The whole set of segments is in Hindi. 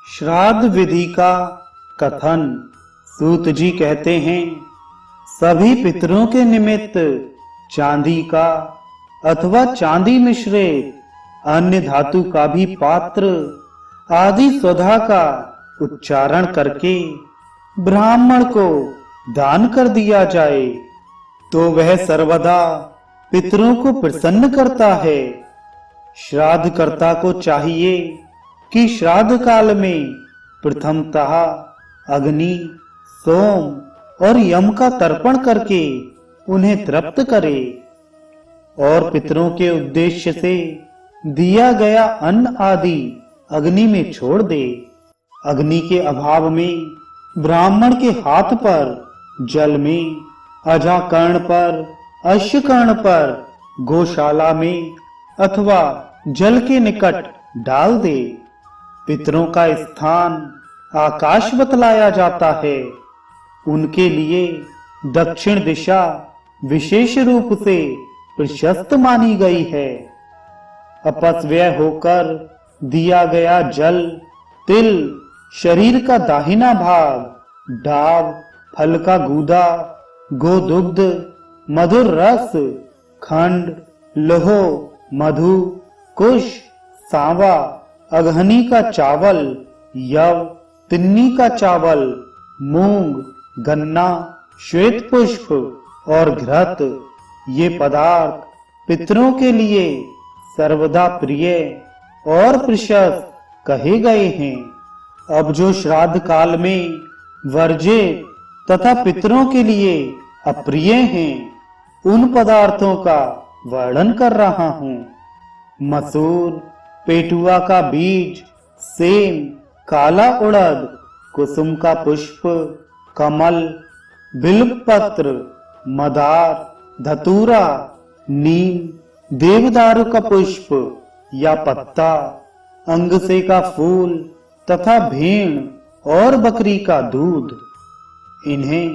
श्राद्ध विधि का कथन। सूत जी कहते हैं, सभी पितरों के निमित्त चांदी का अथवा चांदी मिश्रित अन्य धातु का भी पात्र आदि स्वधा का उच्चारण करके ब्राह्मण को दान कर दिया जाए तो वह सर्वदा पितरों को प्रसन्न करता है। श्राद्ध कर्ता को चाहिए कि श्राद्ध काल में प्रथमतः अग्नि, सोम और यम का तर्पण करके उन्हें तृप्त करे और पितरों के उद्देश्य से दिया गया अन्न आदि अग्नि में छोड़ दे। अग्नि के अभाव में ब्राह्मण के हाथ पर जल में, अजाकर्ण पर, अश्वकर्ण पर, गौशाला में अथवा जल के निकट डाल दे। पितरों का स्थान आकाश बतलाया जाता है। उनके लिए दक्षिण दिशा विशेष रूप से प्रशस्त मानी गई है। अपव्यय होकर दिया गया जल, तिल, शरीर का दाहिना भाग, डाब, फल का गूदा, गोदुग्ध, मधुर रस, खंड, लोहो, मधु, कुश, सांवा, अगहनी का चावल, यव, तिन्नी का चावल, मूंग, गन्ना, श्वेत पुष्प और घृत, ये पदार्थ पितरों के लिए सर्वदा प्रिय और प्रशस्त कहे गए हैं। अब जो श्राद्ध काल में वर्जित तथा पितरों के लिए अप्रिय हैं, उन पदार्थों का वर्णन कर रहा हूँ। मसूर, पेटुआ का बीज, सेम, काला उड़द, कुसुम का पुष्प, कमल, बिल्वपत्र, मदार, धतूरा, नीम, देवदारू का पुष्प या पत्ता, अंगसे का फूल तथा भेड़ और बकरी का दूध, इन्हें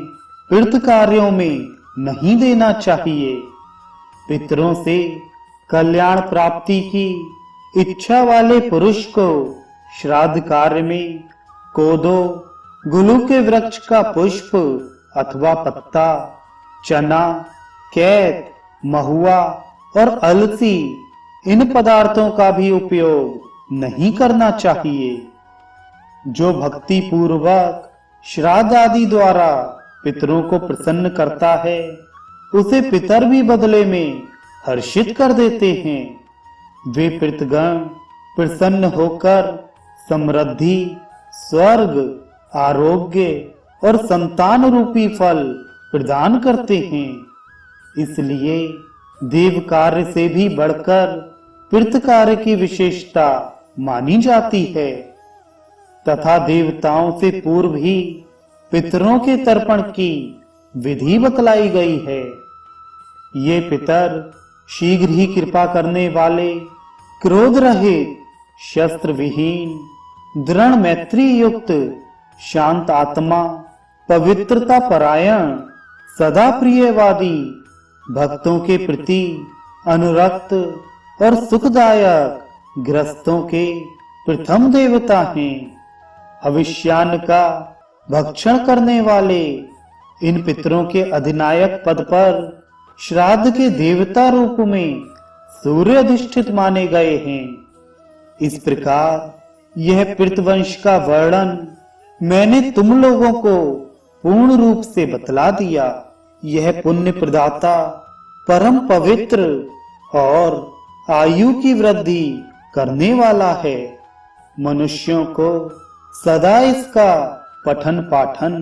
तीर्थ कार्यों में नहीं देना चाहिए। पितरों से कल्याण प्राप्ति की इच्छा वाले पुरुष को श्राद्ध कार्य में कोदो, गुलू के वृक्ष का पुष्प अथवा पत्ता, चना, कैत, महुआ और अलसी, इन पदार्थों का भी उपयोग नहीं करना चाहिए। जो भक्ति पूर्वक श्राद्ध आदि द्वारा पितरों को प्रसन्न करता है, उसे पितर भी बदले में हर्षित कर देते हैं। वे पितृगण प्रसन्न होकर समृद्धि, स्वर्ग, आरोग्य और संतान रूपी फल प्रदान करते हैं। इसलिए देव कार्य से भी बढ़कर पितृ कार्य की विशेषता मानी जाती है तथा देवताओं से पूर्व ही पितरों के तर्पण की विधि बतलाई गई है। ये पितर शीघ्र ही कृपा करने वाले, क्रोध रहित, शस्त्र विहीन, दृढ़ मैत्री युक्त, शांत आत्मा, पवित्रता परायण, सदा प्रियवादी, भक्तों के प्रति अनुरक्त और सुखदायक ग्रस्तों के प्रथम देवता हैं। हविष्यान्न का भक्षण करने वाले इन पितरों के अधिनायक पद पर श्राद्ध के देवता रूप में सूर्य अधिष्ठित माने गए हैं। इस प्रकार यह पितृवंश का वर्णन मैंने तुम लोगों को पूर्ण रूप से बतला दिया। यह पुण्य प्रदाता, परम पवित्र और आयु की वृद्धि करने वाला है। मनुष्यों को सदा इसका पठन पाठन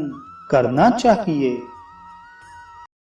करना चाहिए।